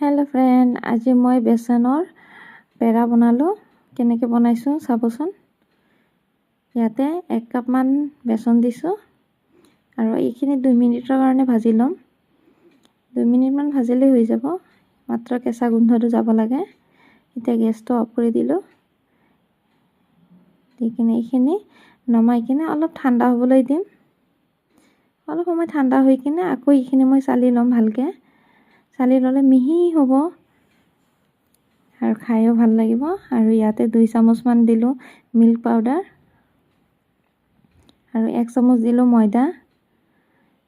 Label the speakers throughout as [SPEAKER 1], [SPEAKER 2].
[SPEAKER 1] Hello friend, आज मैं बेसनर पेड़ा बनालो। केनेके बनाइছো चाबचोन। इते 1 কাপ मान बेसन दिसो और ये 2 मिनिटर कारण भाजी लम। 2 मिनिट मान भाजिले हो जाब, मात्र केঁচা गोंधটো যাব লাগে। इतना गैसটো अफ कर दिलो। दिकिने ये नमाई किने अलप ठंडा हबले दिम। अलप समय ठंडा हो किने आको ये मैं चाली लम भालके। चाली लले मिहि हब और खाइও ভাল লাগিব। और इते 2 চামুচ मान दिलो मिल्क पाउडार और 1 চামুচ दिलो मैदा।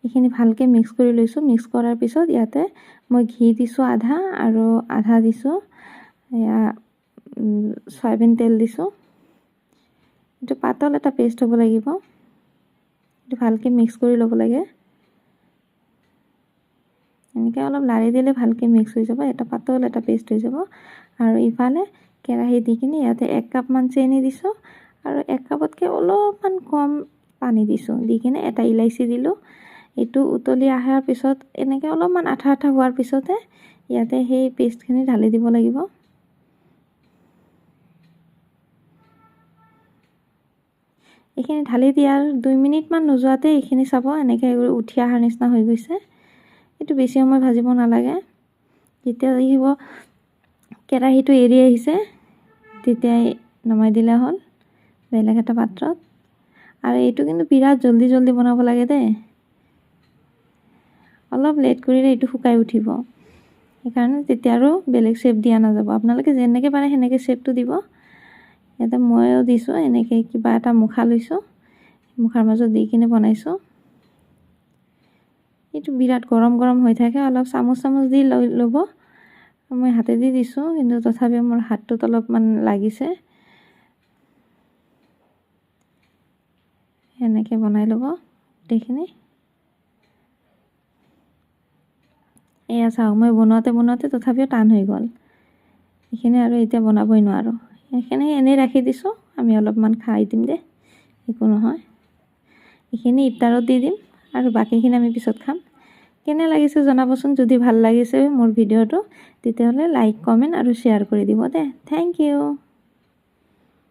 [SPEAKER 1] ये भालके मिक्स कर लैसो। मिक्स करार पिছত इते मैं घी दिसो आधा और आधा दिसो सयाबिन तेल दिसो। ये पातल एटा पेस्ट हब লাগিব। ये भालके मिक्स कर लब लागे। এনেকৈ অলপ লাৰি দিলে ভালকৈ মিক্স হৈ যাব। এটা পাতল এটা পেষ্ট হৈ যাব। আৰু ইফালে কেৰাহী দি কিনে ইয়াতে 1 কাপ মান চেনি দিছোঁ আৰু 1 কাপতকৈ অলপমান কম পানী দিছোঁ। দি কিনে এটা ইলাইচি দিলোঁ। এইটো উতলি অহাৰ পিছত এনেকৈ অলপমান আঠা আঠা হোৱাৰ পিছতে ইয়াতে সেই পেষ্টখিনি ঢালি দিব লাগিব। এইখিনি ঢালি দিয়াৰ 2 মিনিট মান নোযোৱাতে এইখিনি চাব এনেকৈ উঠি অহাৰ নিচিনা হৈ গৈছে। এইটো বেছি সময় ভাজিব নালাগে। যেতিয়া দেখিব কেৰাহীটো এৰি আহিছে তেতিয়াই নমাই দিলে হ'ল বেলেগ এটা পাত্ৰত। আৰু এইটো কিন্তু বিৰাট জলদি জলদি বনাব লাগে দে। অলপ লেট কৰিলে এইটো শুকাই উঠিব। সেইকাৰণে তেতিয়া আৰু বেলেগ শেপ দিয়া নাযাব। আপোনালোকে যেনেকৈ পাৰে সেনেকৈ শেপটো দিব। ইয়াতে ময়ো দিছোঁ এনেকৈ কিবা এটা মুখা লৈছোঁ। মুখাৰ মাজত দি কিনে বনাইছোঁ। এইটো বিৰাট গৰম গৰম হৈ থাকে। অলপ চামুচ চামুচ দি ল'ব। মই হাতেদি দিছোঁ কিন্তু তথাপিও মোৰ হাতটোত অলপমান লাগিছে। এনেকৈ বনাই ল'ব গোটেইখিনি। এয়া চাওক মই বনোৱাতে তথাপিও টান হৈ গ'ল। এইখিনি আৰু এতিয়া বনাবই নোৱাৰোঁ। এইখিনি এনেই ৰাখি দিছোঁ। আমি অলপমান খাই দিম দে, একো নহয়। এইখিনি ইফতাৰত দি দিম আৰু বাকীখিনি আমি পিছত খাম। কেনে লাগিছে জনাবচোন। যদি ভাল লাগিছে মোৰ ভিডিঅ'টো তেতিয়াহ'লে লাইক কমেণ্ট আৰু শ্বেয়াৰ কৰি দিব দে। Thank U.